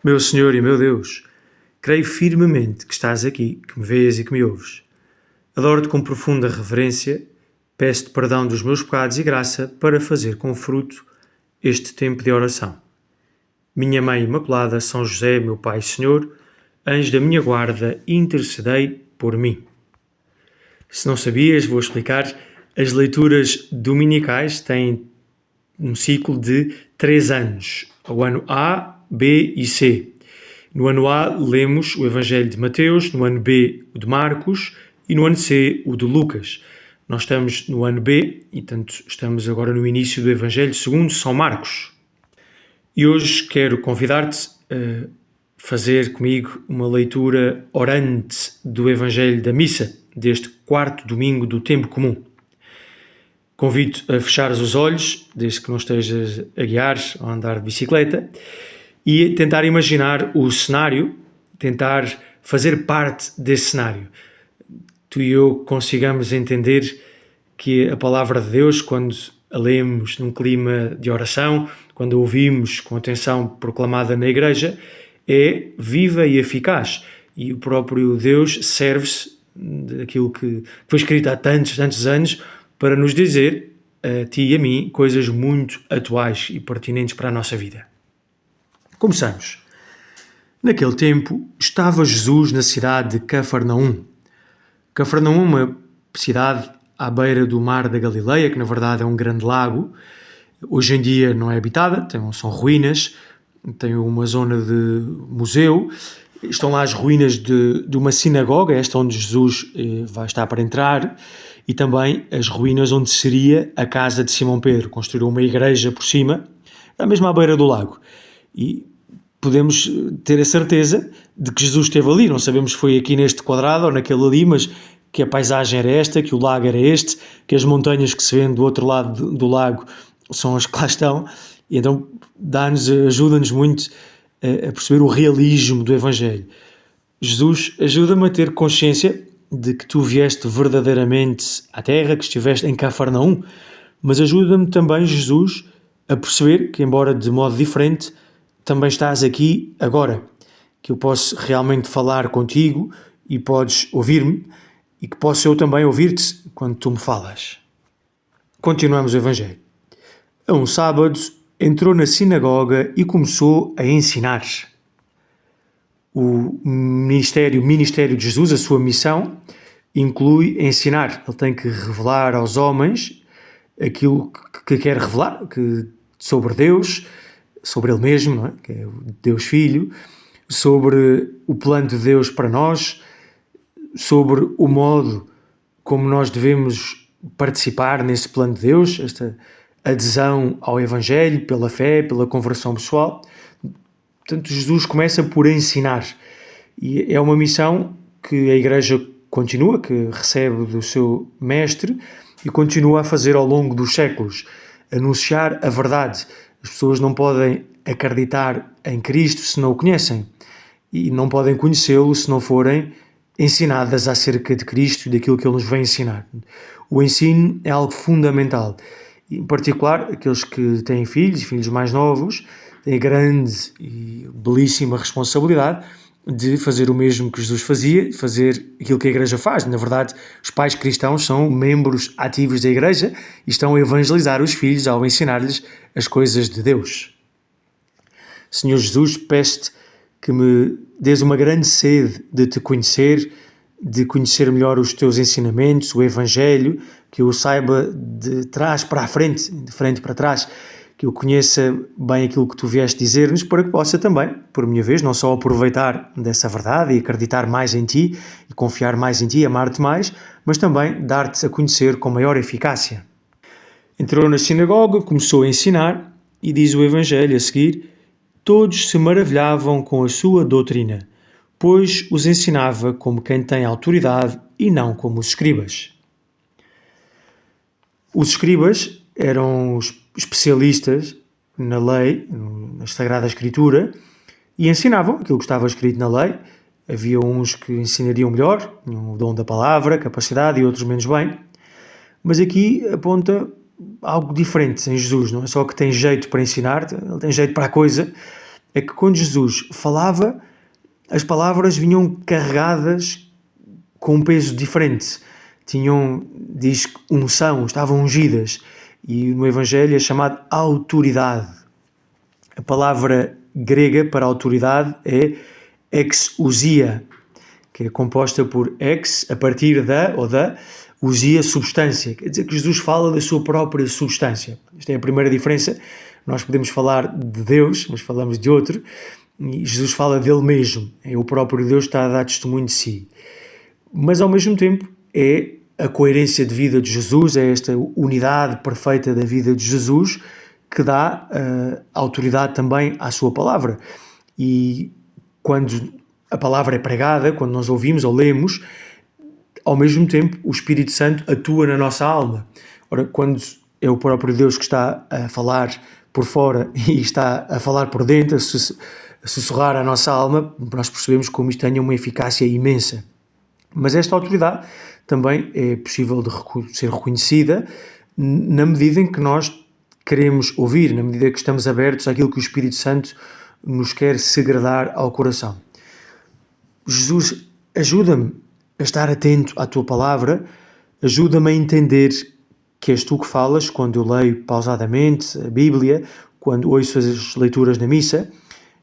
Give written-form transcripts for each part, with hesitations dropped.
Meu Senhor e meu Deus, creio firmemente que estás aqui, que me vês e que me ouves. Adoro-te com profunda reverência, peço-te perdão dos meus pecados e graça para fazer com fruto este tempo de oração. Minha Mãe Imaculada, São José, meu Pai e Senhor, anjo da minha guarda, intercedei por mim. Se não sabias, vou explicar. As leituras dominicais têm um ciclo de 3 anos, o ano A, B e C. No ano A lemos o Evangelho de Mateus, no ano B o de Marcos e no ano C o de Lucas. Nós estamos no ano B e, portanto, estamos agora no início do Evangelho segundo São Marcos. E hoje quero convidar-te a fazer comigo uma leitura orante do Evangelho da Missa, deste 4º domingo do tempo comum. Convido-te a fechares os olhos, desde que não estejas a guiar ou a andar de bicicleta, e tentar imaginar o cenário, tentar fazer parte desse cenário. Tu e eu consigamos entender que a palavra de Deus, quando a lemos num clima de oração, quando a ouvimos com atenção proclamada na igreja, é viva e eficaz. E o próprio Deus serve-se daquilo que foi escrito há tantos anos para nos dizer, a ti e a mim, coisas muito atuais e pertinentes para a nossa vida. Começamos. Naquele tempo, estava Jesus na cidade de Cafarnaum. Cafarnaum é uma cidade à beira do mar da Galileia, que na verdade é um grande lago. Hoje em dia não é habitada, são ruínas, tem uma zona de museu. Estão lá as ruínas de uma sinagoga, esta onde Jesus vai estar para entrar, e também as ruínas onde seria a casa de Simão Pedro. Construíram uma igreja por cima, mesmo à beira do lago. E podemos ter a certeza de que Jesus esteve ali. Não sabemos se foi aqui neste quadrado ou naquele ali, mas que a paisagem era esta, que o lago era este, que as montanhas que se vêem do outro lado do lago são as que lá estão. E então ajuda-nos muito a perceber o realismo do Evangelho. Jesus, ajuda-me a ter consciência de que tu vieste verdadeiramente à terra, que estiveste em Cafarnaum, mas ajuda-me também, Jesus, a perceber que, embora de modo diferente, também estás aqui agora, que eu posso realmente falar contigo e podes ouvir-me, e que posso eu também ouvir-te quando tu me falas. Continuamos o Evangelho. A um sábado, entrou na sinagoga e começou a ensinar. O ministério de Jesus, a sua missão, inclui ensinar. Ele tem que revelar aos homens aquilo que quer revelar, sobre Deus, sobre Ele mesmo, não é? Que é o Deus Filho, sobre o plano de Deus para nós, sobre o modo como nós devemos participar nesse plano de Deus, esta adesão ao Evangelho, pela fé, pela conversão pessoal. Portanto, Jesus começa por ensinar. E é uma missão que a Igreja continua, que recebe do seu Mestre e continua a fazer ao longo dos séculos. Anunciar a verdade. As pessoas não podem acreditar em Cristo se não o conhecem. E não podem conhecê-lo se não forem ensinadas acerca de Cristo e daquilo que Ele nos vem ensinar. O ensino é algo fundamental. Em particular, aqueles que têm filhos e filhos mais novos têm a grande e belíssima responsabilidade de fazer o mesmo que Jesus fazia, fazer aquilo que a Igreja faz. Na verdade, os pais cristãos são membros ativos da Igreja e estão a evangelizar os filhos ao ensinar-lhes as coisas de Deus. Senhor Jesus, peço-te que me dês uma grande sede de te conhecer, de conhecer melhor os teus ensinamentos, o Evangelho, que eu saiba de trás para a frente, de frente para trás, que eu conheça bem aquilo que tu vieste dizer-nos, para que possa também, por minha vez, não só aproveitar dessa verdade e acreditar mais em ti, e confiar mais em ti, amar-te mais, mas também dar-te a conhecer com maior eficácia. Entrou na sinagoga, começou a ensinar, e diz o Evangelho a seguir: todos se maravilhavam com a sua doutrina, pois os ensinava como quem tem autoridade e não como os escribas. Os escribas eram os especialistas na lei, na Sagrada Escritura, e ensinavam aquilo que estava escrito na lei. Havia uns que ensinariam melhor, o dom da palavra, capacidade, e outros menos bem. Mas aqui aponta algo diferente em Jesus, não é só que tem jeito para ensinar, ele tem jeito para a coisa, é que quando Jesus falava, as palavras vinham carregadas com um peso diferente. Diz unção, estavam ungidas. E no Evangelho é chamado autoridade. A palavra grega para autoridade é exousia, que é composta por ex, a partir da, ou da, ousia, substância. Quer dizer que Jesus fala da sua própria substância. Esta é a primeira diferença. Nós podemos falar de Deus, mas falamos de outro. E Jesus fala dele mesmo. É o próprio Deus que está a dar testemunho de si. Mas ao mesmo tempo é a coerência de vida de Jesus, é esta unidade perfeita da vida de Jesus que dá autoridade também à sua palavra. E quando a palavra é pregada, quando nós ouvimos ou lemos, ao mesmo tempo o Espírito Santo atua na nossa alma. Ora, quando é o próprio Deus que está a falar por fora e está a falar por dentro, a sussurrar a nossa alma, nós percebemos como isto tem uma eficácia imensa. Mas esta autoridade também é possível de ser reconhecida na medida em que nós queremos ouvir, na medida que estamos abertos àquilo que o Espírito Santo nos quer segredar ao coração. Jesus, ajuda-me a estar atento à tua palavra, ajuda-me a entender que és tu que falas quando eu leio pausadamente a Bíblia, quando ouço as leituras na missa,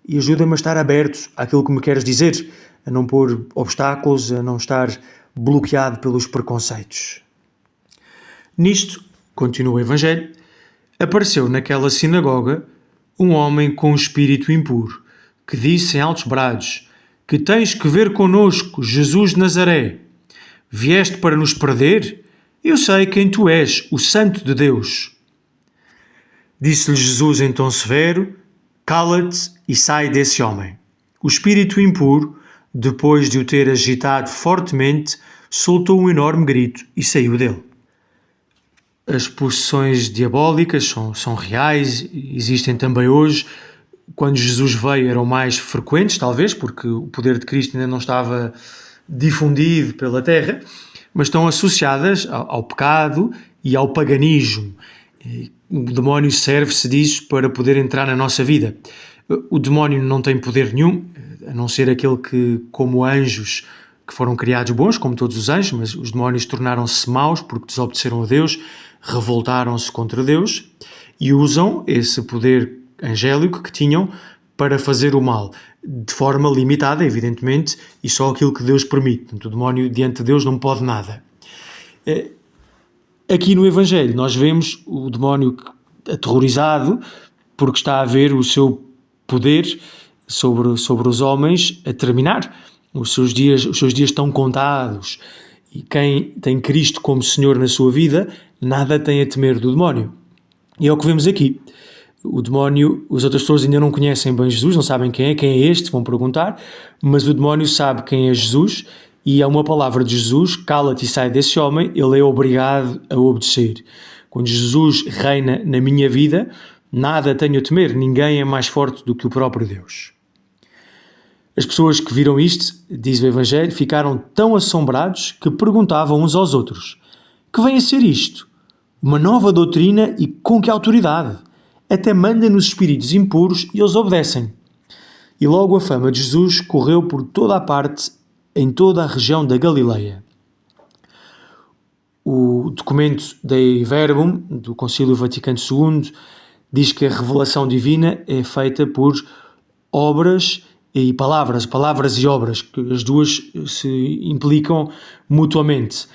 e ajuda-me a estar aberto àquilo que me queres dizer, a não pôr obstáculos, a não estar bloqueado pelos preconceitos. Nisto, continua o Evangelho, apareceu naquela sinagoga um homem com um espírito impuro, que disse em altos brados: que tens que ver connosco, Jesus de Nazaré? Vieste para nos perder? Eu sei quem tu és, o Santo de Deus. Disse-lhe Jesus em tom severo: cala-te e sai desse homem. O espírito impuro, depois de o ter agitado fortemente, soltou um enorme grito e saiu dele. As possessões diabólicas são reais, existem também hoje. Quando Jesus veio eram mais frequentes, talvez, porque o poder de Cristo ainda não estava difundido pela terra, mas estão associadas ao pecado e ao paganismo. O demónio serve-se disso para poder entrar na nossa vida. O demónio não tem poder nenhum, a não ser aquele que, como anjos, que foram criados bons, como todos os anjos, mas os demónios tornaram-se maus porque desobedeceram a Deus, revoltaram-se contra Deus e usam esse poder angélico que tinham para fazer o mal, de forma limitada, evidentemente, e só aquilo que Deus permite. Portanto, o demónio diante de Deus não pode nada. Aqui no Evangelho nós vemos o demónio aterrorizado porque está a ver o seu poder sobre os homens a terminar. Os seus dias estão contados. E quem tem Cristo como Senhor na sua vida, nada tem a temer do demónio. E é o que vemos aqui. O demónio, as outras pessoas ainda não conhecem bem Jesus, não sabem quem é este, vão perguntar, mas o demónio sabe quem é Jesus e há uma palavra de Jesus: cala-te e sai desse homem, ele é obrigado a obedecer. Quando Jesus reina na minha vida, nada tenho a temer, ninguém é mais forte do que o próprio Deus. As pessoas que viram isto, diz o Evangelho, ficaram tão assombrados que perguntavam uns aos outros: que vem a ser isto? Uma nova doutrina e com que autoridade? Até manda nos espíritos impuros e eles obedecem. E logo a fama de Jesus correu por toda a parte, em toda a região da Galileia. O documento Dei Verbum, do Concílio Vaticano II, diz que a revelação divina é feita por obras e palavras e obras, que as duas se implicam mutuamente.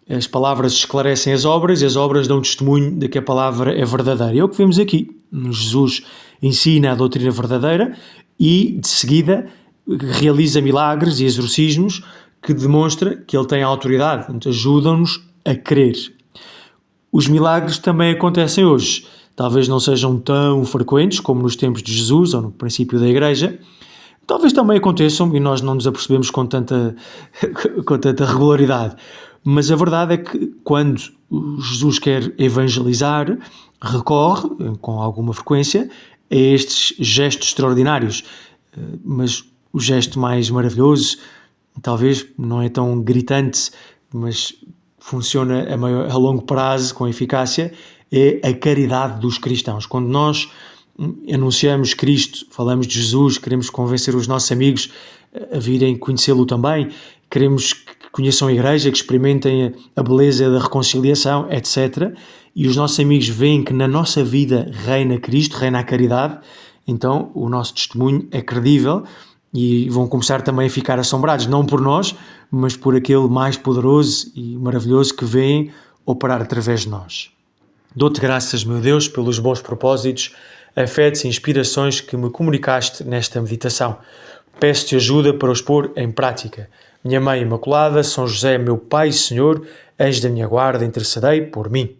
As palavras esclarecem as obras e as obras dão testemunho de que a palavra é verdadeira. É o que vemos aqui. Jesus ensina a doutrina verdadeira e, de seguida, realiza milagres e exorcismos que demonstra que ele tem autoridade. Portanto, ajudam-nos a crer. Os milagres também acontecem hoje. Talvez não sejam tão frequentes como nos tempos de Jesus ou no princípio da Igreja. Talvez também aconteçam e nós não nos apercebemos com tanta regularidade. Mas a verdade é que quando Jesus quer evangelizar, recorre, com alguma frequência, a estes gestos extraordinários. Mas o gesto mais maravilhoso, talvez não é tão gritante, mas funciona a longo prazo, com eficácia, é a caridade dos cristãos. Quando nós anunciamos Cristo, falamos de Jesus, queremos convencer os nossos amigos a virem conhecê-lo também, queremos que conheçam a igreja, que experimentem a beleza da reconciliação, etc. E os nossos amigos veem que na nossa vida reina Cristo, reina a caridade, então o nosso testemunho é credível e vão começar também a ficar assombrados, não por nós, mas por aquele mais poderoso e maravilhoso que vem operar através de nós. Dou-te graças, meu Deus, pelos bons propósitos, afetos e inspirações que me comunicaste nesta meditação. Peço-te ajuda para os pôr em prática. Minha Mãe Imaculada, São José, meu Pai e Senhor, anjo da minha guarda, intercedei por mim.